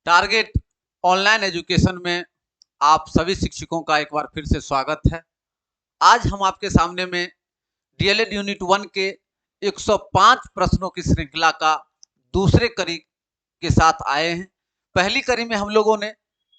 Target online education में आप सभी शिक्षकों का एक बार फिर से स्वागत है। आज हम आपके सामने में डीएलएड यूनिट 1 के 105 प्रश्नों की श्रृंखला का दूसरे कड़ी के साथ आए हैं। पहली कड़ी में हम लोगों ने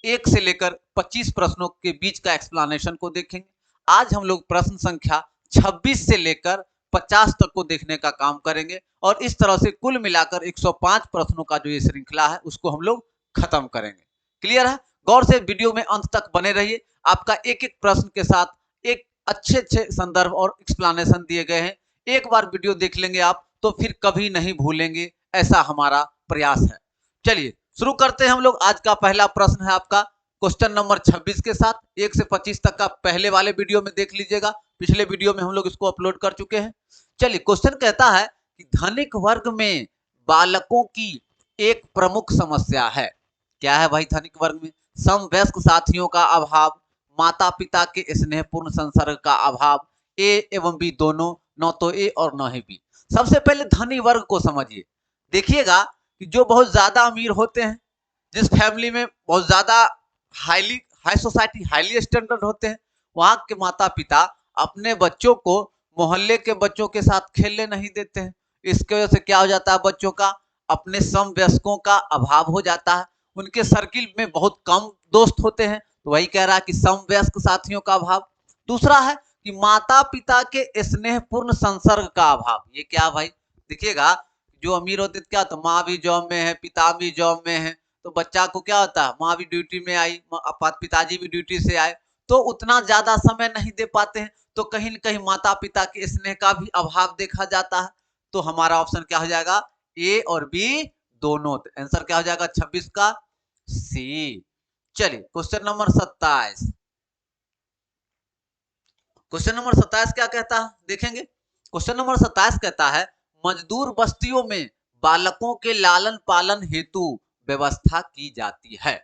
1 से लेकर 25 प्रश्नों के बीच का एक्सप्लेनेशन को देखेंगे। आज हम लोग प्रश्न संख्या 26 से लेकर 50 तक को देखने का काम करेंगे और इस तरह से कुल मिलाकर 105 प्रश्नों का जो ये श्रृंखला है उसको हम लोग खत्म करेंगे। क्लियर है? गौर से वीडियो में अंत तक बने रहिए। आपका एक एक प्रश्न के साथ एक अच्छे संदर्भ और एक्सप्लेनेशन दिए गए हैं। एक बार वीडियो देख लेंगे आप तो फिर कभी नहीं भूलेंगे, ऐसा हमारा प्रयास है। चलिए शुरू करते हैं हम लोग। आज का पहला प्रश्न है आपका क्वेश्चन नंबर 26 के साथ। 1 से 25 तक का पहले वाले वीडियो में देख लीजिएगा, पिछले वीडियो में हम लोग इसको अपलोड कर चुके हैं। चलिए क्वेश्चन कहता है कि धनिक वर्ग में बालकों की एक प्रमुख समस्या है। क्या है भाई धनिक वर्ग में? समवयस्क साथियों का अभाव, माता पिता के स्नेहपूर्ण संसर्ग का अभाव, ए एवं बी दोनों, न तो ए और न ही बी। सबसे पहले धनी वर्ग को समझिए। देखिएगा कि जो बहुत ज्यादा अमीर होते हैं, जिस फैमिली में बहुत ज्यादा हाई सोसाइटी, हाईली स्टैंडर्ड होते हैं, वहां के माता पिता अपने बच्चों को मोहल्ले के बच्चों के साथ खेलने नहीं देते हैं। इसकी वजह से क्या हो जाता है? बच्चों का अपने समवयस्कों का अभाव हो जाता है। उनके सर्किल में बहुत कम दोस्त होते हैं, तो वही कह रहा है कि समवयस्क साथियों का अभाव। दूसरा है कि माता पिता के स्नेहपूर्ण संसर्ग का अभाव। ये क्या भाई? देखिएगा जो अमीर होते क्या, तो माँ भी जॉब में है, पिता भी जॉब में है, तो बच्चा को क्या होता है, माँ भी ड्यूटी में आई, पिताजी भी ड्यूटी से आए, तो उतना ज्यादा समय नहीं दे पाते हैं, तो कहीं न कहीं माता पिता के स्नेह का भी अभाव देखा जाता है। तो हमारा ऑप्शन क्या हो जाएगा? ए और बी दोनों। तो आंसर क्या हो जाएगा 26 का? सी। चलिए क्वेश्चन नंबर 27। क्वेश्चन नंबर 27 क्या कहता है देखेंगे। क्वेश्चन नंबर 27 कहता है मजदूर बस्तियों में बालकों के लालन पालन हेतु व्यवस्था की जाती है।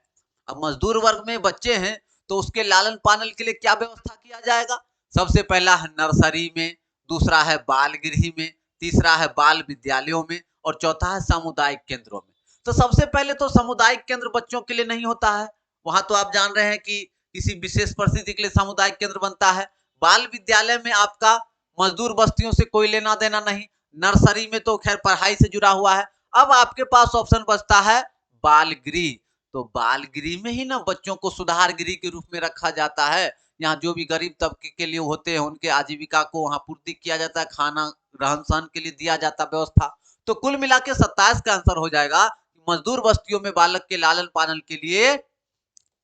अब मजदूर वर्ग में बच्चे हैं तो उसके लालन पालन के लिए क्या व्यवस्था किया जाएगा? सबसे पहला है नर्सरी में, दूसरा है बाल गृह में, तीसरा है बाल विद्यालयों में और चौथा है सामुदायिक केंद्रों में। तो सबसे पहले तो सामुदायिक केंद्र बच्चों के लिए नहीं होता है, वहां तो आप जान रहे हैं कि किसी विशेष परिस्थिति के लिए सामुदायिक केंद्र बनता है। बाल विद्यालय में आपका मजदूर बस्तियों से कोई लेना देना नहीं। नर्सरी में तो खैर पढ़ाई से जुड़ा हुआ है। अब आपके पास ऑप्शन बचता है बाल गृह। तो बाल गृह में ही ना बच्चों को सुधार गृह के रूप में रखा जाता है। यहाँ जो भी गरीब तबके के लिए होते हैं उनके आजीविका को वहां पूर्ति किया जाता है, खाना रहन सहन के लिए दिया जाता है व्यवस्था। तो कुल मिला के 27 का आंसर हो जाएगा मजदूर बस्तियों में बालक के लालन पालन के लिए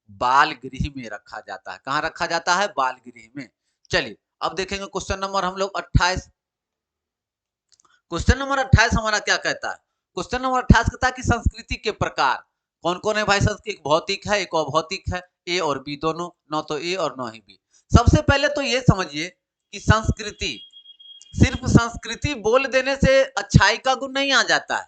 बाल गृह में रखा जाता है। कहां रखा जाता है? बाल गृह में। चलिए अब देखेंगे क्वेश्चन नंबर हम लोग 28। क्वेश्चन नंबर 28 हमारा क्या कहता है? क्वेश्चन नंबर 28 कहता है कि संस्कृति के प्रकार कौन कौन है भाई? संस्कृति एक भौतिक है, एक अभौतिक है, ए और बी दोनों, न तो ए और न ही बी। सबसे पहले तो ये समझिए कि संस्कृति, सिर्फ संस्कृति बोल देने से अच्छाई का गुण नहीं आ जाता है।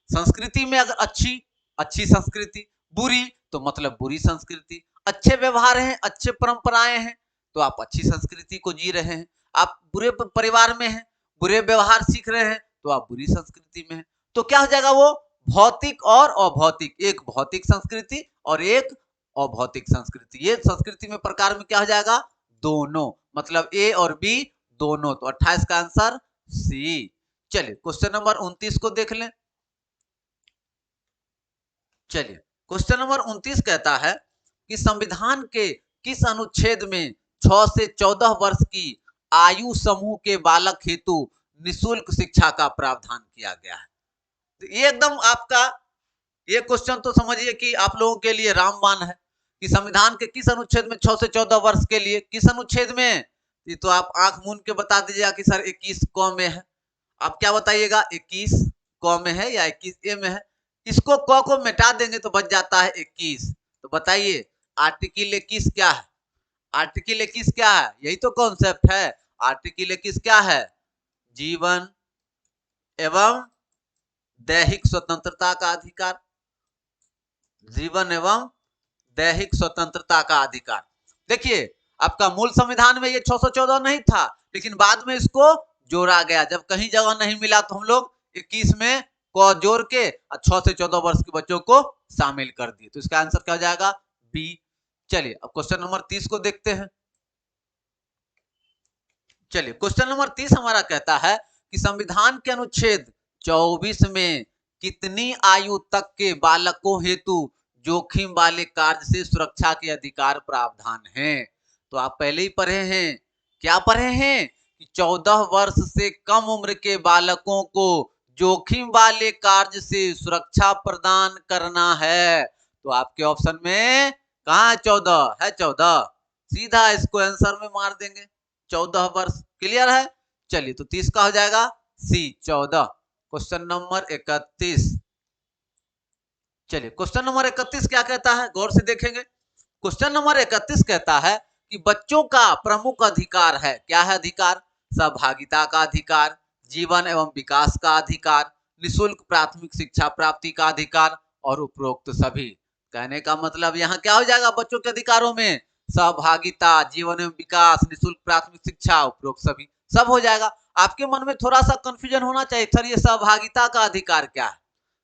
संस्कृति में अगर अच्छी संस्कृति, बुरी तो मतलब बुरी संस्कृति, अच्छे व्यवहार हैं, अच्छे परंपराएं हैं तो आप अच्छी संस्कृति को जी रहे हैं। आप बुरे परिवार में हैं, बुरे व्यवहार सीख रहे हैं तो आप बुरी संस्कृति में हैं। तो क्या हो जाएगा? वो भौतिक और अभौतिक, एक भौतिक संस्कृति और एक अभौतिक संस्कृति। ये संस्कृति में प्रकार में क्या हो जाएगा? दोनों, मतलब ए और बी दोनों। तो 28 का आंसर सी। चलिए क्वेश्चन नंबर 29 को देख लें। चलिए क्वेश्चन नंबर 29 कहता है कि संविधान के किस अनुच्छेद में 6 से 14 वर्ष की आयु समूह के बालक हेतु निःशुल्क शिक्षा का प्रावधान किया गया है? तो ये एकदम आपका ये क्वेश्चन तो समझिए कि आप लोगों के लिए रामबाण है कि संविधान के किस अनुच्छेद में 6 से 14 वर्ष के लिए, किस अनुच्छेद में? ये तो आप आंख मूंद के बता दीजिएगा कि सर 21 क में है। आप क्या बताइएगा? 21 क में है या 21 ए में है? इसको क को मिटा देंगे तो बच जाता है 21। तो बताइए आर्टिकल 21 क्या है? आर्टिकल 21 क्या है? यही तो कॉन्सेप्ट है। आर्टिकल 21 क्या है? जीवन एवं दैहिक स्वतंत्रता का अधिकार। जीवन एवं दैहिक स्वतंत्रता का अधिकार। देखिए आपका मूल संविधान में ये 614 नहीं था, लेकिन बाद में इसको जोड़ा गया। जब कहीं जगह नहीं मिला तो हम लोग 21 में को जोड़ के 6 से 14 वर्ष के बच्चों को शामिल कर दिए। तो इसका आंसर क्या हो जाएगा? बी। चलिए अब क्वेश्चन नंबर 30 को देखते हैं। चलिए क्वेश्चन नंबर 30 हमारा कहता है कि संविधान के अनुच्छेद 24 में कितनी आयु तक के बालकों हेतु जोखिम वाले कार्य से सुरक्षा के अधिकार प्रावधान हैं? तो आप पहले ही पढ़े हैं, क्या पढ़े हैं कि 14 वर्ष से कम उम्र के बालकों को जोखिम वाले कार्य से सुरक्षा प्रदान करना है। तो आपके ऑप्शन में कहाँ है? 14 है, 14 सीधा इसको आंसर में मार देंगे, 14 वर्ष। क्लियर है? चलिए तो 30 का हो जाएगा सी, 14। Question number 31। चलिए क्वेश्चन नंबर 31 क्या कहता है, गौर से देखेंगे। क्वेश्चन नंबर 31 कहता है कि बच्चों का प्रमुख अधिकार है, क्या है अधिकार? सहभागिता का अधिकार, जीवन एवं विकास का अधिकार, निःशुल्क प्राथमिक शिक्षा प्राप्ति का अधिकार और उपरोक्त सभी। कहने का मतलब यहाँ क्या हो जाएगा? बच्चों के अधिकारों में सहभागिता, जीवन एवं विकास, निःशुल्क प्राथमिक शिक्षा, उपरोक्त सभी, सब हो जाएगा। आपके मन में थोड़ा सा कंफ्यूजन होना चाहिए, सर ये सहभागिता का अधिकार क्या है?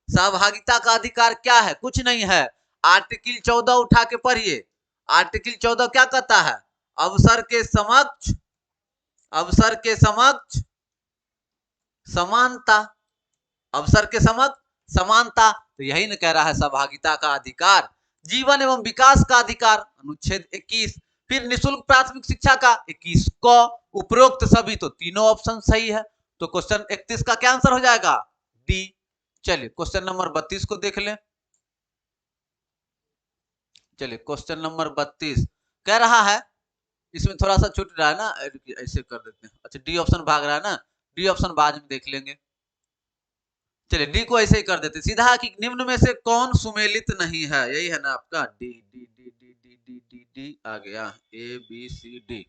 सहभागिता का अधिकार क्या है? कुछ नहीं है, आर्टिकल 14 उठा के पढ़िए। आर्टिकल 14 क्या कहता है? अवसर के समक्ष समानता, अवसर के समक्ष समानता। तो यही न कह रहा है सहभागिता का अधिकार। जीवन एवं विकास का अधिकार अनुच्छेद 21, फिर निःशुल्क प्राथमिक शिक्षा का 21 को, उपरोक्त सभी। तो तीनों ऑप्शन सही है। तो क्वेश्चन 31 का क्या आंसर हो जाएगा? डी। चलिए क्वेश्चन नंबर 32 को देख लें। चलिए क्वेश्चन नंबर 32 कह रहा है, इसमें थोड़ा सा छूट रहा है ना, ऐसे कर देते हैं। अच्छा डी ऑप्शन भाग रहा है ना, डी ऑप्शन बाद में देख लेंगे। चलिए डी को ऐसे ही कर देते सीधा कि निम्न में से कौन सुमेलित नहीं है, यही है ना आपका D. D D D D D D D आ गया, ए बी सी डी।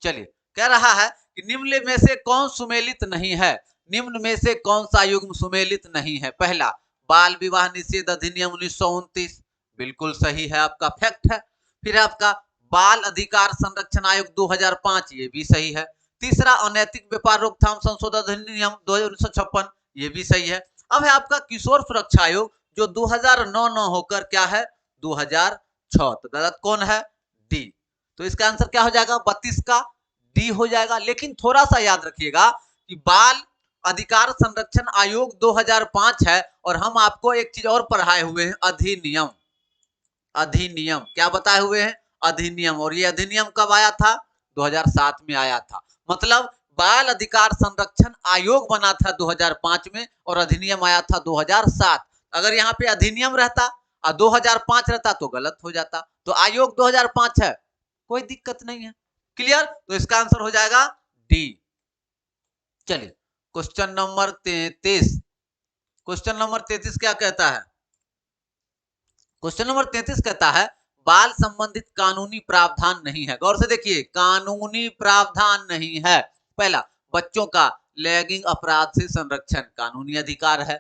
चलिए कह रहा है कि निम्न में से कौन सुमेलित नहीं है, निम्न में से कौन सा युग्म सुमेलित नहीं है? पहला, बाल विवाह निषेध अधिनियम 1929, बिल्कुल सही है, आपका फैक्ट है। फिर आपका बाल अधिकार संरक्षण आयोग 2005, ये भी सही है। तीसरा, अनैतिक व्यापार रोकथाम संशोधन अधिनियम 1956, ये भी सही है। अब है आपका किशोर सुरक्षा आयोग जो 2009 होकर क्या है? 2006। तो गलत कौन है? डी। तो इसका आंसर क्या हो जाएगा? 32 का डी हो जाएगा। लेकिन थोड़ा सा याद रखिएगा कि बाल अधिकार संरक्षण आयोग 2005 है और हम आपको एक चीज और पढ़ाए हुए हैं, अधिनियम। अधिनियम क्या बताए हुए हैं? अधिनियम। और ये अधिनियम कब आया था? 2007 में आया था। मतलब बाल अधिकार संरक्षण आयोग बना था 2005 में और अधिनियम आया था 2007। अगर यहाँ पे अधिनियम रहता और 2005 रहता तो गलत हो जाता। तो आयोग 2005 है, कोई दिक्कत नहीं है। क्लियर? तो इसका आंसर हो जाएगा डी। चलिए क्वेश्चन नंबर 33। क्वेश्चन नंबर 33 क्या कहता है? क्वेश्चन नंबर 33 कहता है बाल संबंधित कानूनी प्रावधान नहीं है। गौर से देखिए, कानूनी प्रावधान नहीं है। पहला, बच्चों का लैंगिक अपराध से संरक्षण कानूनी अधिकार है।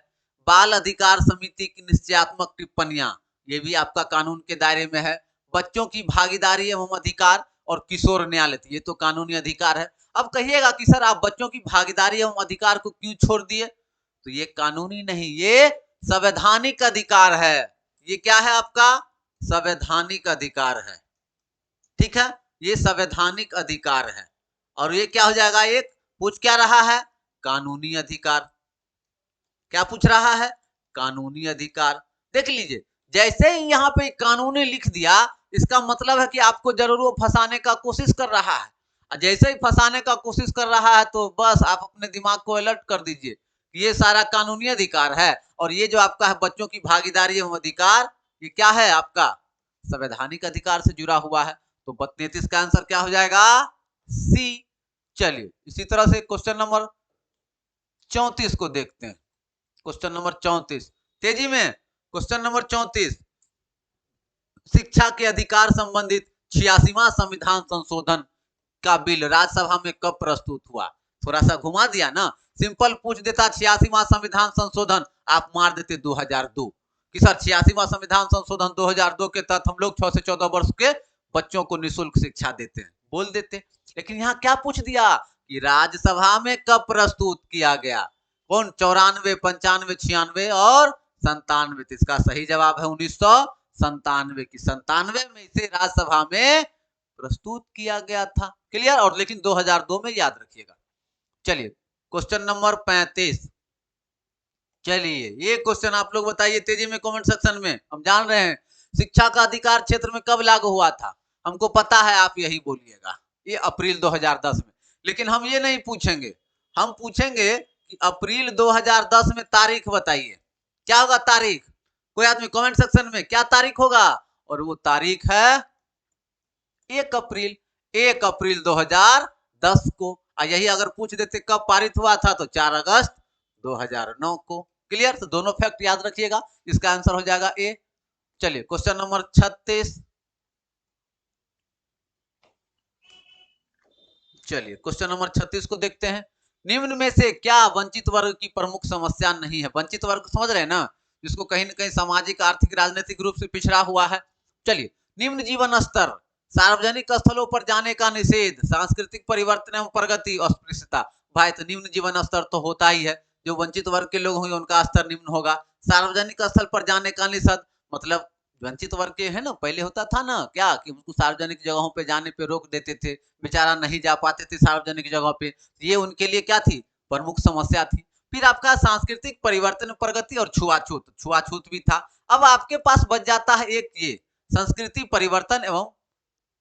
बाल अधिकार समिति की निश्चयात्मक टिप्पणियां, ये भी आपका कानून के दायरे में है। बच्चों की भागीदारी एवं अधिकार और किशोर न्यायालय, ये तो कानूनी अधिकार है। अब कहिएगा कि सर आप बच्चों की भागीदारी एवं अधिकार को क्यों छोड़ दिए? तो ये कानूनी नहीं, ये संवैधानिक अधिकार है। ये क्या है आपका? संवैधानिक अधिकार है। ठीक है, ये संवैधानिक अधिकार है। और ये क्या हो जाएगा? एक पूछ क्या रहा है? कानूनी अधिकार। क्या पूछ रहा है? कानूनी अधिकार। देख लीजिए, जैसे ही यहाँ पे कानूनी लिख दिया, इसका मतलब है कि आपको जरूर वो फंसाने का कोशिश कर रहा है। जैसे ही फंसाने का कोशिश कर रहा है तो बस आप अपने दिमाग को अलर्ट कर दीजिए कि ये सारा कानूनी अधिकार है और ये जो आपका है बच्चों की भागीदारी एवं अधिकार, ये क्या है? आपका संवैधानिक अधिकार से जुड़ा हुआ है। तो 33 का आंसर क्या हो जाएगा? सी। चलिए इसी तरह से क्वेश्चन नंबर 34 को देखते हैं। क्वेश्चन नंबर 34 तेजी में। क्वेश्चन नंबर 34, शिक्षा के अधिकार संबंधित 86वां संविधान संशोधन का बिल राज्यसभा में कब प्रस्तुत हुआ? थोड़ा सा घुमा दिया ना, सिंपल पूछ देता 86वां संविधान संशोधन, आप मार देते 2002 कि सर 86वां संविधान संशोधन 2002 के तहत हम लोग 6 से 14 वर्ष के बच्चों को निःशुल्क शिक्षा देते हैं, बोल देते। लेकिन यहाँ क्या पूछ दिया कि राज्यसभा में कब प्रस्तुत किया गया? कौन? 94, 95, 96 और 97। तो इसका सही जवाब है 1997 की 97 में इसे राज्यसभा में प्रस्तुत किया गया था। क्लियर? और लेकिन 2002 में याद रखिएगा। चलिए क्वेश्चन नंबर 35। चलिए ये क्वेश्चन आप लोग बताइए तेजी में कमेंट सेक्शन में। हम जान रहे हैं शिक्षा का अधिकार क्षेत्र में कब लागू हुआ था, हमको पता है, आप यही बोलिएगा, ये अप्रैल 2010 में। लेकिन हम ये नहीं पूछेंगे, हम पूछेंगे कि अप्रैल 2010 में तारीख बताइए, क्या होगा तारीख? कोई आदमी कमेंट सेक्शन में क्या तारीख होगा? और वो तारीख है 1 अप्रैल, 1 अप्रैल 2010 को। यही अगर पूछ देते कब पारित हुआ था तो 4 अगस्त 2009 को। क्लियर? तो दोनों फैक्ट याद रखिएगा, इसका आंसर हो जाएगा ए। चलिए क्वेश्चन नंबर 36। चलिए क्वेश्चन नंबर 36 को देखते हैं। निम्न में से क्या वंचित वर्ग की प्रमुख समस्या नहीं है? वंचित वर्ग समझ रहे हैं ना, जिसको कहीं ना कहीं सामाजिक, आर्थिक, राजनीतिक रूप से पिछड़ा हुआ है। चलिए, निम्न जीवन स्तर, सार्वजनिक स्थलों पर जाने का निषेध, सांस्कृतिक परिवर्तन एवं प्रगति, अस्पृश्यता। भाई तो निम्न जीवन स्तर तो होता ही है, जो वंचित वर्ग के लोग होंगे उनका स्तर निम्न होगा। सार्वजनिक स्थल पर जाने का निषेध मतलब वंचित वर्ग के है ना, पहले होता था ना क्या कि उनको सार्वजनिक जगहों पे जाने पे रोक देते थे, बेचारा नहीं जा पाते थे सार्वजनिक जगहों पे, ये उनके लिए क्या थी? प्रमुख समस्या थी। फिर आपका सांस्कृतिक परिवर्तन, प्रगति और छुआछूत, छुआछूत भी था। अब आपके पास बच जाता है एक ये संस्कृति परिवर्तन एवं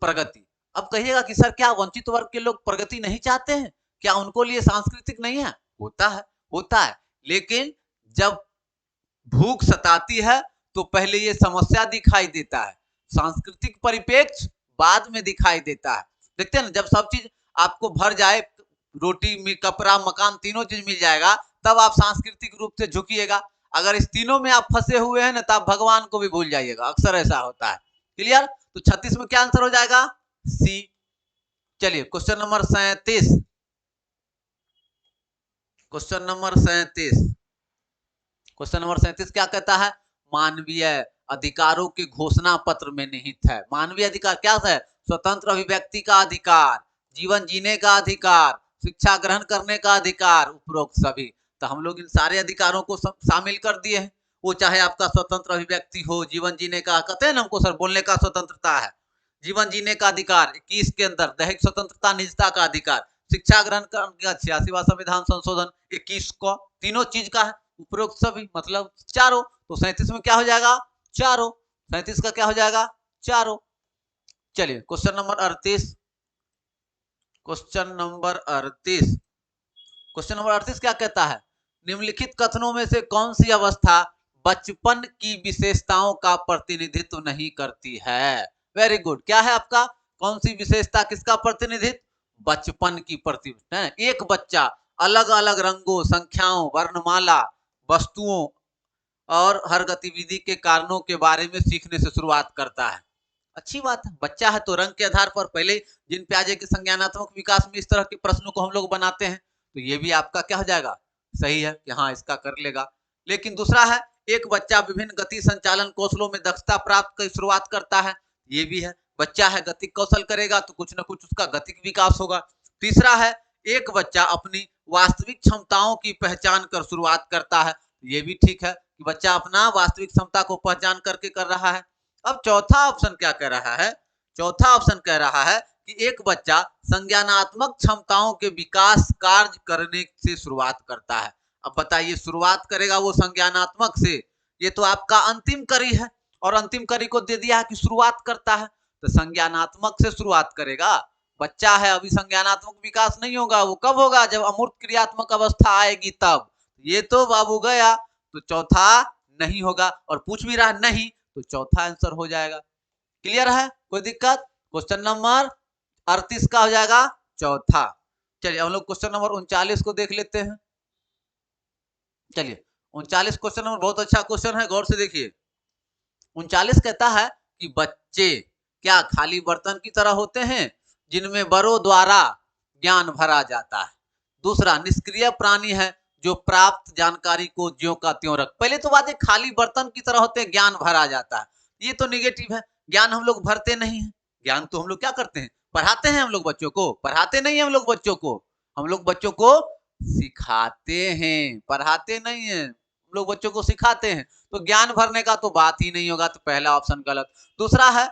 प्रगति। अब कहिएगा कि सर क्या वंचित वर्ग के लोग प्रगति नहीं चाहते हैं? क्या उनको लिए सांस्कृतिक नहीं है? होता है, होता है, लेकिन जब भूख सताती है तो पहले ये समस्या दिखाई देता है, सांस्कृतिक परिप्रेक्ष्य बाद में दिखाई देता है। देखते हैं ना, जब सब चीज आपको भर जाए, रोटी, कपड़ा, मकान, तीनों चीज मिल जाएगा, तब आप सांस्कृतिक रूप से झुकिएगा। अगर इस तीनों में आप फंसे हुए हैं ना, तब भगवान को भी भूल जाइएगा, अक्सर ऐसा होता है। क्लियर? तो 36 में क्या आंसर हो जाएगा? सी। चलिए question number 37। Question number 37। Question number 37 क्या कहता है? मानवीय अधिकारों के घोषणा पत्र में निहित है। मानवीय अधिकार क्या है? स्वतंत्र अभिव्यक्ति का अधिकार, जीवन जीने का अधिकार, शिक्षा ग्रहण करने का अधिकार, उपरोक्त सभी। तो हम लोग इन सारे अधिकारों को शामिल कर दिए हैं। वो चाहे आपका स्वतंत्र अभिव्यक्ति हो, जीवन जीने का, कहते हैं ना हमको सर बोलने का स्वतंत्रता है, जीवन जीने का अधिकार 21 के अंदर, दैहिक स्वतंत्रता, निजता का अधिकार, शिक्षा ग्रहण करने का 86वां संविधान संशोधन 21 को, तीनों चीज का है, उपरोक्त सभी मतलब चारों। तो 37 में क्या हो जाएगा? चारों। 37 का क्या हो जाएगा? चारों। चलिए question number 38। Question number 38। Question number 38 क्या कहता है? निम्नलिखित कथनों में से कौन सी अवस्था बचपन की विशेषताओं का प्रतिनिधित्व नहीं करती है? Very good. क्या है आपका? कौन सी विशेषता किसका प्रतिनिधित्व? बचपन की प्रतिनिधित्व। एक बच्चा अलग अलग रंगों, संख्याओं, वर्णमाला, वस्तुओं और हर गतिविधि के कारणों के बारे में सीखने से शुरुआत करता है। अच्छी बात है, बच्चा है तो रंग के आधार पर पहले जिन प्याजे के संज्ञानात्मक विकास में इस तरह के प्रश्नों को हम लोग बनाते हैं, तो ये भी आपका क्या हो जाएगा? सही है कि हाँ इसका कर लेगा। लेकिन दूसरा है, एक बच्चा विभिन्न गति संचालन कौशलों में दक्षता प्राप्त की शुरुआत करता है, ये भी है। बच्चा है गतिक कौशल करेगा तो कुछ ना कुछ उसका गतिक विकास होगा। तीसरा है, एक बच्चा अपनी वास्तविक क्षमताओं की पहचान कर शुरुआत करता है, ये भी ठीक है कि बच्चा अपना वास्तविक क्षमता को पहचान करके कर रहा है। अब चौथा ऑप्शन क्या कह रहा है? चौथा ऑप्शन कह रहा है कि एक बच्चा संज्ञानात्मक क्षमताओं के विकास कार्य करने से शुरुआत करता है। अब बताइए, शुरुआत करेगा वो संज्ञानात्मक से, ये तो आपका अंतिम कड़ी है, और अंतिम कड़ी को दे दिया है कि शुरुआत करता है, तो संज्ञानात्मक से शुरुआत करेगा। बच्चा है, अभी संज्ञानात्मक विकास नहीं होगा, वो कब होगा? जब अमूर्त क्रियात्मक अवस्था आएगी तब। ये तो बाबू गया, तो चौथा नहीं होगा, और पूछ भी रहा नहीं तो चौथा आंसर हो जाएगा। क्लियर है? कोई दिक्कत? क्वेश्चन नंबर 38 का हो जाएगा चौथा। चलिए हम लोग क्वेश्चन नंबर 39 को देख लेते हैं। चलिए 39 क्वेश्चन नंबर बहुत अच्छा क्वेश्चन है, गौर से देखिए। 39 कहता है कि बच्चे क्या खाली बर्तन की तरह होते हैं जिनमें बड़ों द्वारा ज्ञान भरा जाता है? दूसरा, निष्क्रिय प्राणी है जो प्राप्त जानकारी को ज्यों का त्यों रख। पहले तो बात है खाली बर्तन की तरह होते हैं, ज्ञान भरा जाता है, ये तो निगेटिव है। ज्ञान हम लोग भरते नहीं है, ज्ञान तो हम लोग क्या करते हैं? पढ़ाते हैं हम लोग बच्चों को, पढ़ाते नहीं हम लोग बच्चों को, हम लोग बच्चों को सिखाते हैं, पढ़ाते नहीं है। हम लोग बच्चों को सिखाते हैं, तो ज्ञान भरने का तो बात ही नहीं होगा, तो पहला ऑप्शन गलत। दूसरा है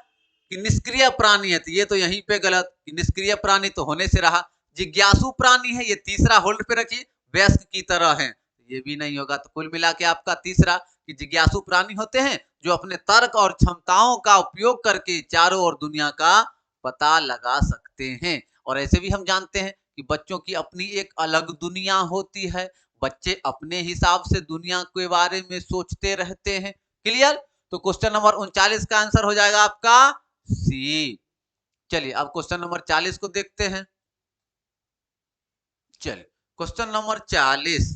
कि निष्क्रिय प्राणी है, तो ये तो यहीं पे गलत, कि निष्क्रिय प्राणी तो होने से रहा। जिज्ञासु प्राणी है, ये तीसरा होल्ड पे रखिए, वयस्क की तरह है, ये भी नहीं होगा। तो कुल मिला के आपका तीसरा कि जिज्ञासु प्राणी होते हैं जो अपने तर्क और क्षमताओं का उपयोग करके चारों ओर दुनिया का पता लगा सकते हैं। और ऐसे भी हम जानते हैं कि बच्चों की अपनी एक अलग दुनिया होती है, बच्चे अपने हिसाब से दुनिया के बारे में सोचते रहते हैं। क्लियर? तो क्वेश्चन नंबर 39 का आंसर हो जाएगा आपका सी। चलिए अब क्वेश्चन नंबर 40 को देखते हैं। चलिए क्वेश्चन नंबर 40,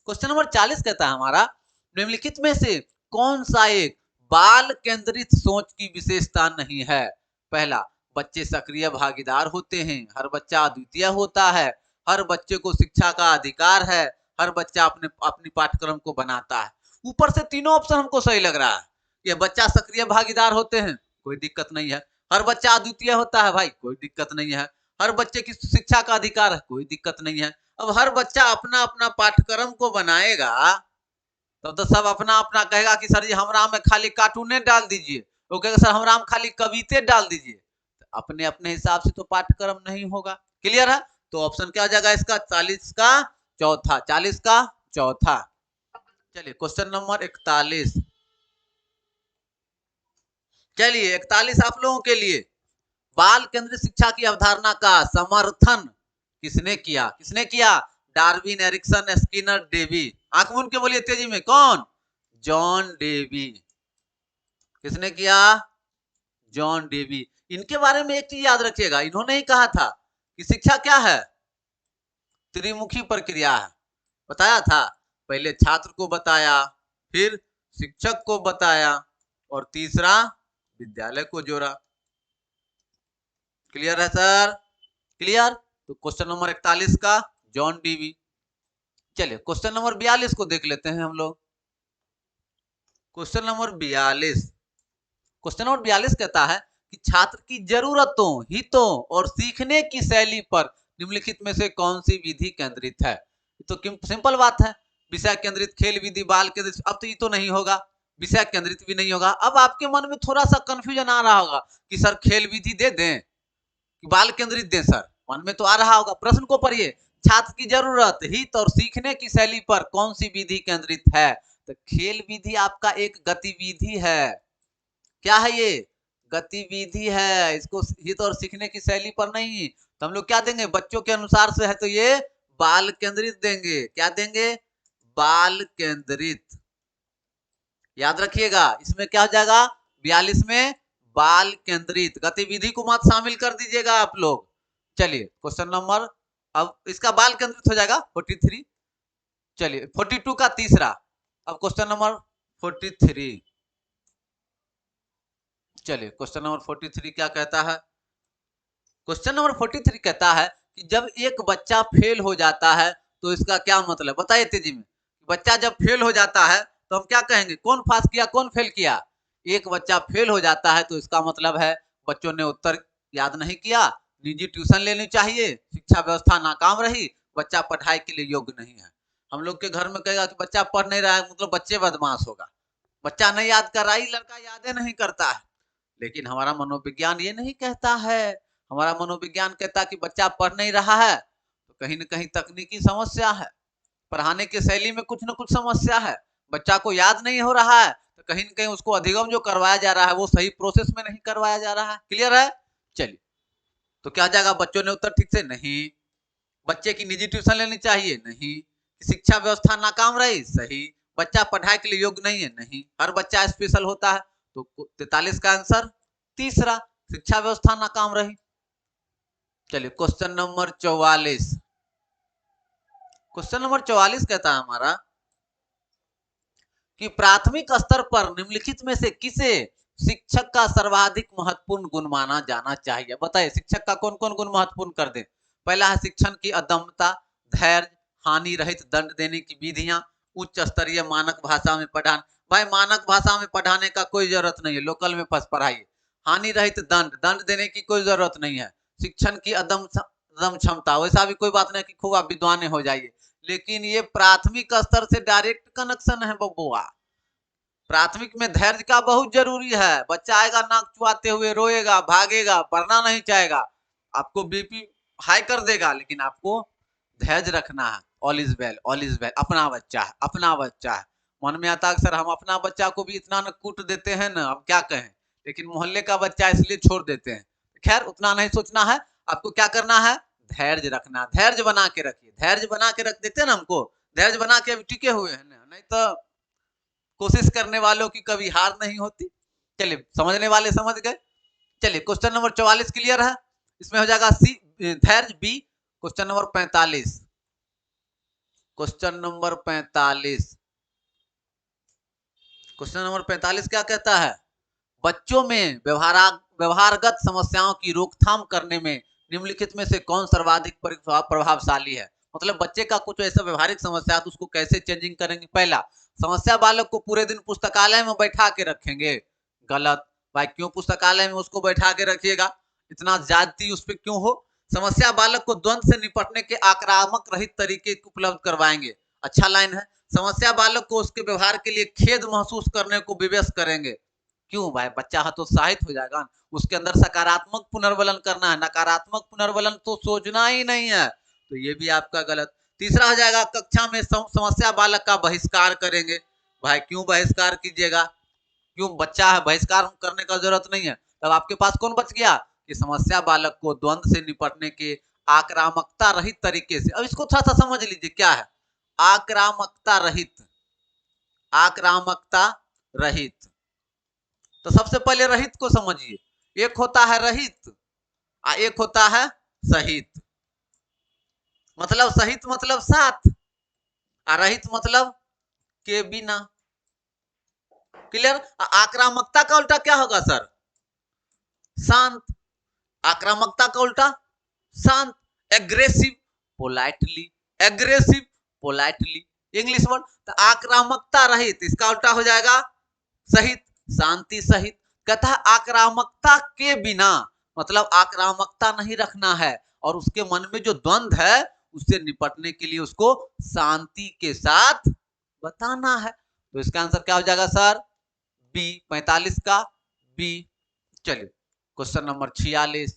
क्वेश्चन नंबर 40 कहता है हमारा, निम्नलिखित में से कौन सा एक बाल केंद्रित सोच की विशेषता नहीं है? पहला, बच्चे सक्रिय भागीदार होते हैं, हर बच्चा अद्वितीय होता है, हर बच्चे को शिक्षा का अधिकार है, हर बच्चा अपनी पाठ्यक्रम को बनाता है। ऊपर से तीनों ऑप्शन हमको सही लग रहा है। ये बच्चा सक्रिय भागीदार होते हैं, कोई दिक्कत नहीं है। हर बच्चा अद्वितीय होता है, भाई कोई दिक्कत नहीं है। हर बच्चे की शिक्षा का अधिकार है, कोई दिक्कत नहीं है। अब हर बच्चा अपना अपना पाठ्यक्रम को बनाएगा, तब तो सब अपना अपना कहेगा कि सर जी हमरा में खाली कार्टूने डाल दीजिए, वो कहेगा सर हमरा में खाली कविते डाल दीजिए। अपने अपने हिसाब से तो पाठ्यक्रम नहीं होगा। क्लियर है? तो ऑप्शन क्या हो जाएगा इसका? 40 का चौथा, 40 का चौथा। चलिए क्वेश्चन नंबर 41, चलिए 41 आप लोगों के लिए, बाल केंद्रित शिक्षा की अवधारणा का समर्थन किसने किया? किसने किया? Darwin, Erikson, Skinner, Dewey. आंख मूंद के बोलिए तेजी में, कौन? John Dewey. किसने किया? John Dewey. इनके बारे में एक चीज याद रखिएगा, इन्होंने ही कहा था कि शिक्षा क्या है? त्रिमुखी प्रक्रिया है। बताया था, पहले छात्र को बताया, फिर शिक्षक को बताया, और तीसरा विद्यालय को जोड़ा। क्लियर है सर? क्लियर? तो क्वेश्चन नंबर 41 का जॉन डीवी। चलिए क्वेश्चन नंबर 42 को देख लेते हैं हम लोग। क्वेश्चन नंबर 42, क्वेश्चन नंबर 42 कहता है कि छात्र की जरूरतों, हितों और सीखने की शैली पर निम्नलिखित में से कौन सी विधि केंद्रित है? तो सिंपल बात है, विषय केंद्रित, खेल विधि, बाल केंद्रित। अब तो ये तो नहीं होगा, विषय केंद्रित भी नहीं होगा। अब आपके मन में थोड़ा सा कंफ्यूजन आ रहा होगा कि सर खेल विधि दे दें कि बाल केंद्रित दें? सर मन में तो आ रहा होगा। प्रश्न को पढ़िए, छात्र की जरूरत, हित और सीखने की शैली पर कौन सी विधि केंद्रित है? तो खेल विधि आपका एक गतिविधि है। क्या है ये? गतिविधि है। इसको हित और सीखने की शैली पर नहीं, तो हम लोग क्या देंगे? बच्चों के अनुसार से है तो ये बाल केंद्रित देंगे। क्या देंगे? बाल केंद्रित। याद रखिएगा, इसमें क्या हो जाएगा? 42 में बाल केंद्रित। गतिविधि को मत शामिल कर दीजिएगा आप लोग। चलिए क्वेश्चन नंबर, अब इसका बाल केंद्रित हो जाएगा 43। चलिए 42 का तीसरा, अब क्वेश्चन नंबर 43। चलिए क्वेश्चन नंबर 43 क्या कहता है? क्वेश्चन नंबर 43 कहता है कि जब एक बच्चा फेल हो जाता है तो इसका क्या मतलब? बताइए तेजी में। बच्चा जब फेल हो जाता है तो हम क्या कहेंगे? कौन पास किया, कौन फेल किया? एक बच्चा फेल हो जाता है तो इसका मतलब है बच्चों ने उत्तर याद नहीं किया, निजी ट्यूशन लेनी चाहिए, शिक्षा व्यवस्था नाकाम रही, बच्चा पढ़ाई के लिए योग्य नहीं है। हम लोग के घर में कहेगा कि बच्चा पढ़ नहीं रहा है मतलब बच्चे बदमाश होगा, बच्चा नहीं याद कर रहा है, लड़का याद नहीं करता है। लेकिन हमारा मनोविज्ञान ये नहीं कहता है। हमारा मनोविज्ञान कहता है कि बच्चा पढ़ नहीं रहा है तो कहीं ना कहीं तकनीकी समस्या है, पढ़ाने की शैली में कुछ ना कुछ समस्या है, बच्चा को याद नहीं हो रहा है तो कहीं ना कहीं उसको अधिगम जो करवाया जा रहा है वो सही प्रोसेस में नहीं करवाया जा रहा है। क्लियर है? चलिए तो क्या जाएगा? बच्चों ने उत्तर ठीक से नहीं। बच्चे की निजी ट्यूशन लेनी चाहिए, नहीं। शिक्षा व्यवस्था नाकाम रही, सही। बच्चा पढ़ाई के लिए योग्य नहीं है, नहीं। हर बच्चा स्पेशल होता है, तो 43 का आंसर तीसरा, शिक्षा व्यवस्था नाकाम रही। चलिए क्वेश्चन नंबर 44, क्वेश्चन नंबर 44 कहता है हमारा कि प्राथमिक स्तर पर निम्नलिखित में से किसे शिक्षक का सर्वाधिक महत्वपूर्ण गुण माना जाना चाहिए? बताइए शिक्षक का कौन कौन गुण महत्वपूर्ण कर दे? पहला है शिक्षण की अदम्यता, धैर्य, हानि रहित दंड देने की विधियां, उच्च स्तरीय मानक भाषा में पढ़ाना। भाई मानक भाषा में पढ़ाने का कोई जरूरत नहीं है, लोकल में पढ़ाइए। हानि रहित दंड, दंड देने की कोई जरूरत नहीं है। शिक्षण की दम क्षमता, वैसा भी कोई बात नहीं कि खूब आप विद्वान हो जाइए, लेकिन ये प्राथमिक स्तर से डायरेक्ट कनेक्शन है बबुआ। प्राथमिक में धैर्य का बहुत जरूरी है। बच्चा आएगा नाक चुआते हुए, रोएगा, भागेगा, पढ़ना नहीं चाहेगा, आपको बीपी हाई कर देगा, लेकिन आपको धैर्य रखना है। All is well, all is well, अपना बच्चा है, अपना बच्चा है। मन में आता है सर हम अपना बच्चा को भी इतना न कूट देते हैं ना, अब क्या कहें, लेकिन मोहल्ले का बच्चा इसलिए छोड़ देते हैं। खैर उतना नहीं सोचना है, आपको क्या करना है, धैर्य रखना, धैर्य बना के रखिए। धैर्य बना के रख देते हैं ना, हमको धैर्य बना के अभी टिके हुए हैं ना, नहीं तो कोशिश करने वालों की कभी हार नहीं होती। चलिए समझने वाले समझ गए। चलिए क्वेश्चन नंबर 44 क्लियर है, इसमें हो जाएगा सी धैर्य B. Question number 45, question number 45, question number 45 क्या कहता है, बच्चों में व्यवहारगत समस्याओं की रोकथाम करने में निम्नलिखित में से कौन सर्वाधिक प्रभावशाली है। मतलब बच्चे का कुछ ऐसा व्यवहारिक समस्या है तो उसको कैसे चेंजिंग करेंगे। पहला, समस्या बालक को पूरे दिन पुस्तकालय में बैठा के रखेंगे। गलत भाई, क्यों पुस्तकालय में उसको बैठा के रखिएगा, इतना ज्यादती उस पर क्यों हो। समस्या बालक को द्वंद्व से निपटने के आक्रामक रहित तरीके उपलब्ध करवाएंगे। अच्छा लाइन है। समस्या बालक को उसके व्यवहार के लिए खेद महसूस करने को विवश करेंगे। क्यों भाई, बच्चा हतोत्साहित हो जाएगा, उसके अंदर सकारात्मक पुनर्वलन करना है, नकारात्मक पुनर्वलन तो सोचना ही नहीं है, तो ये भी आपका गलत। तीसरा हो जाएगा, कक्षा में समस्या बालक का बहिष्कार करेंगे। भाई क्यों बहिष्कार कीजिएगा, क्यों, बच्चा है, बहिष्कार करने का जरूरत नहीं है। तब आपके पास कौन बच गया कि समस्या बालक को द्वंद्व से निपटने के आक्रामकता रहित तरीके से। अब इसको थोड़ा सा समझ लीजिए क्या है आक्रामकता रहित, आक्रामकता रहित। तो सबसे पहले रहित को समझिए, एक होता है रहित और एक होता है सहित। मतलब सहित मतलब साथ और रहित मतलब के बिना। क्लियर। आक्रामकता का उल्टा क्या होगा सर, शांत। आक्रामकता का उल्टा शांत। Aggressive politely, aggressive politely, English word. तो आक्रामकता रहित, इसका उल्टा हो जाएगा सहित, शांति सहित। कहता है आक्रामकता के बिना, मतलब आक्रामकता नहीं रखना है और उसके मन में जो द्वंद्व है उससे निपटने के लिए उसको शांति के साथ बताना है। तो इसका आंसर क्या हो जाएगा सर, बी, 45 का बी। चलिए क्वेश्चन नंबर 46।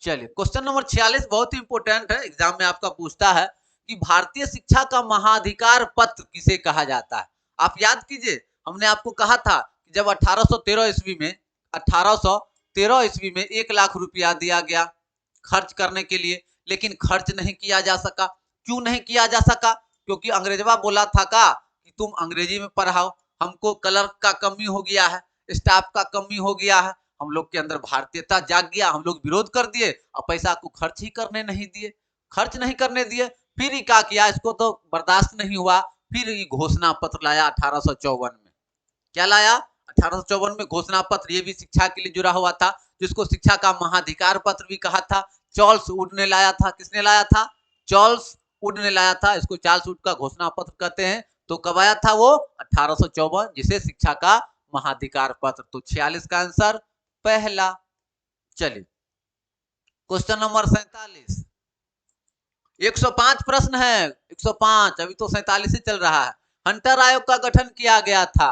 चलिए क्वेश्चन नंबर 46 बहुत ही इंपोर्टेंट है, एग्जाम में आपका पूछता है कि भारतीय शिक्षा का महाधिकार पत्र किसे कहा जाता है। आप याद कीजिए, हमने आपको कहा था कि जब 1813 ईस्वी में 1813 ईस्वी में 1 लाख रुपया दिया गया खर्च करने के लिए, लेकिन खर्च नहीं किया जा सका। क्यों नहीं किया जा सका, क्योंकि अंग्रेजवा बोला था का कि तुम अंग्रेजी में पढ़ाओ, हमको क्लर्क का कमी हो गया है, स्टाफ का कमी हो गया है, हम लोग के अंदर भारतीयता जाग गया, हम लोग विरोध कर दिए और पैसा को खर्च ही करने नहीं दिए, खर्च नहीं करने दिए। फिर ही क्या किया, इसको तो बर्दाश्त नहीं हुआ, फिर ये घोषणा पत्र लाया 1854 में। क्या लाया 1854 में घोषणा पत्र, ये भी शिक्षा के लिए जुड़ा हुआ था, जिसको शिक्षा का महाधिकार पत्र भी कहा था। चार्ल्स वुड ने लाया था, किसने लाया था, चार्ल्स वुड ने लाया था, इसको चार्ल्स वुड का घोषणा पत्र कहते हैं। तो कब आया था वो 1854, जिसे शिक्षा का महाधिकार पत्र। तो 46 का आंसर पहला। चलिए क्वेश्चन नंबर 47, 105 प्रश्न है, 105, अभी तो 47 ही चल रहा है। हंटर आयोग का गठन किया गया था।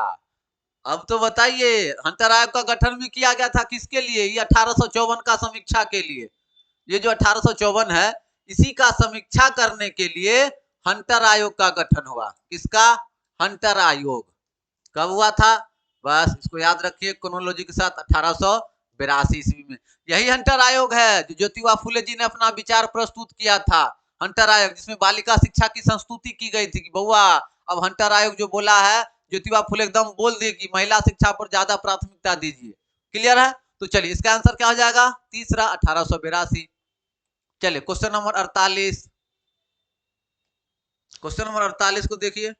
अब तो बताइए, हंटर आयोग का गठन भी किया गया था किसके लिए, ये 1854 का समीक्षा के लिए। ये जो 1854 है इसी का समीक्षा करने के लिए हंटर आयोग का गठन हुआ। किसका, हंटर आयोग। कब हुआ था, बस इसको याद रखिए क्रोनोलॉजी के साथ, 1882 ईस्वी में। यही हंटर आयोग है जो ज्योतिबा फुले जी ने अपना विचार प्रस्तुत किया था। हंटर आयोग जिसमें बालिका शिक्षा की संस्तुति की गई थी कि बउआ अब हंटर आयोग जो बोला है, ज्योतिबा फुले एकदम बोल दिए कि महिला शिक्षा पर ज्यादा प्राथमिकता दीजिए। क्लियर है। तो चलिए इसका आंसर क्या हो जाएगा, तीसरा, 1882। चलिए क्वेश्चन नंबर 48, क्वेश्चन नंबर 48 को देखिए।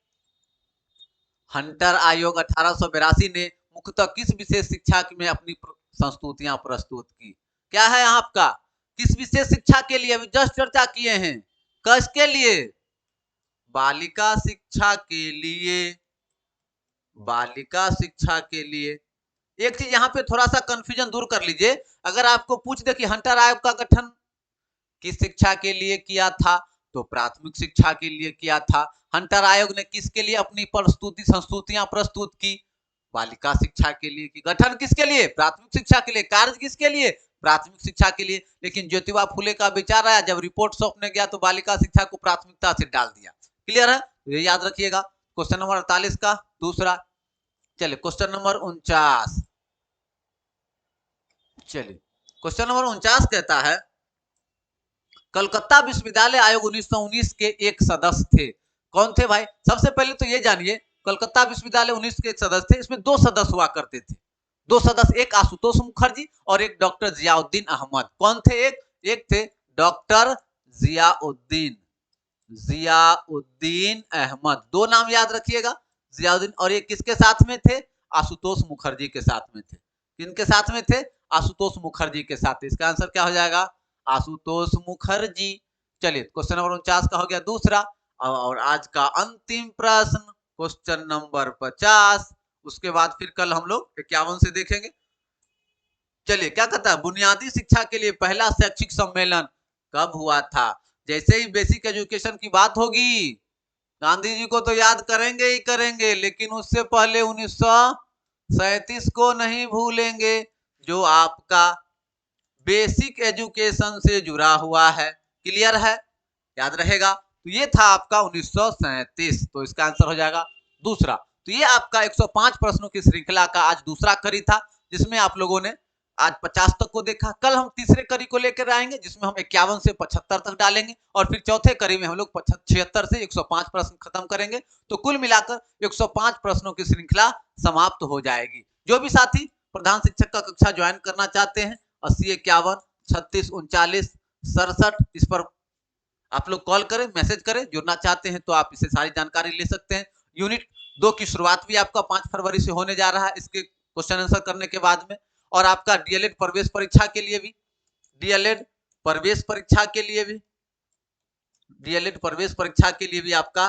हंटर आयोग 1882 ने मुख्यतः किस विशेष शिक्षा में अपनी संस्तुतियां प्रस्तुत की। क्या है आपका, किस विशेष शिक्षा के लिए, अभी जस्ट चर्चा किए हैं, किसके लिए, बालिका शिक्षा के लिए, बालिका शिक्षा के लिए। एक चीज यहाँ पे थोड़ा सा कंफ्यूजन दूर कर लीजिए, अगर आपको पूछ दे कि हंटर आयोग का गठन किस शिक्षा के लिए किया था? तो प्राथमिक शिक्षा के लिए किया था। हंटर आयोग ने किसके लिए अपनी संस्तुतियां प्रस्तुत की? बालिका शिक्षा के लिए की। गठन किसके लिए? प्राथमिक शिक्षा के लिए। कार्य किसके लिए? प्राथमिक शिक्षा के लिए। लेकिन ज्योतिबा फुले का विचार आया, जब रिपोर्ट सौंपने गया तो बालिका शिक्षा को प्राथमिकता से डाल दिया। क्लियर है? ये याद रखिएगा। क्वेश्चन नंबर 48 का दूसरा। चलिए क्वेश्चन नंबर 49। चलिए क्वेश्चन नंबर 49 कहता है, कलकत्ता विश्वविद्यालय आयोग 1919 के एक सदस्य थे। कौन थे भाई? सबसे पहले तो ये जानिए, कलकत्ता विश्वविद्यालय 19 के एक सदस्य थे। इसमें दो सदस्य हुआ करते थे। दो सदस्य, एक आशुतोष मुखर्जी और एक डॉक्टर जियाउद्दीन अहमद। कौन थे? एक थे डॉक्टर जियाउद्दीन अहमद। दो नाम याद रखिएगा, जियाउद्दीन। और ये किसके साथ में थे? आशुतोष मुखर्जी के साथ में थे। किनके साथ में थे? आशुतोष मुखर्जी के साथ। इसका आंसर क्या हो जाएगा? आशुतोष मुखर्जी। चलिए क्वेश्चन नंबर 49 का हो गया दूसरा। और आज का अंतिम प्रश्न क्वेश्चन नंबर 50। उसके बाद फिर कल हम लोग 51 से देखेंगे। चलिए क्या कहता है, बुनियादी शिक्षा के लिए पहला शैक्षिक सम्मेलन कब हुआ था? जैसे ही बेसिक एजुकेशन की बात होगी, गांधी जी को तो याद करेंगे ही करेंगे, लेकिन उससे पहले 1937 को नहीं भूलेंगे, जो आपका बेसिक एजुकेशन से जुड़ा हुआ है। क्लियर है? याद रहेगा। तो ये था आपका 1937। तो इसका आंसर हो जाएगा दूसरा। तो ये आपका 105 प्रश्नों की श्रृंखला का आज दूसरा कड़ी था, जिसमें आप लोगों ने आज 50 तक को देखा। कल हम तीसरे कड़ी को लेकर आएंगे, जिसमें हम 51 से 75 तक डालेंगे, और फिर चौथे कड़ी में हम लोग 76 से 105 प्रश्न खत्म करेंगे। तो कुल मिलाकर 105 प्रश्नों की श्रृंखला समाप्त हो जाएगी। जो भी साथी प्रधान शिक्षक का कक्षा ज्वाइन करना चाहते हैं, 80 51 36 39 67 इस पर आप लोग कॉल करें, मैसेज करें। जुड़ना चाहते हैं तो आप इससे सारी जानकारी ले सकते हैं। यूनिट 2 की शुरुआत भी आपका 5 फरवरी से होने जा रहा है, इसके क्वेश्चन आंसर करने के बाद में। और आपका डीएलएड प्रवेश परीक्षा के लिए भी, डीएलएड प्रवेश परीक्षा के लिए भी आपका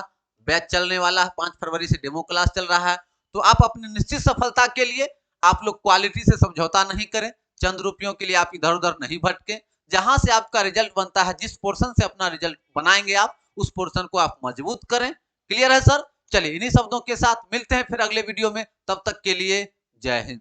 बैच चलने वाला है। 5 फरवरी से डेमो क्लास चल रहा है। तो आप अपनी निश्चित सफलता के लिए आप लोग क्वालिटी से समझौता नहीं करें। चंद रुपयों के लिए आप इधर उधर नहीं भटके। जहां से आपका रिजल्ट बनता है, जिस पोर्शन से अपना रिजल्ट बनाएंगे आप, उस पोर्शन को आप मजबूत करें। क्लियर है सर? चलिए इन्हीं शब्दों के साथ मिलते हैं फिर अगले वीडियो में। तब तक के लिए जय हिंद।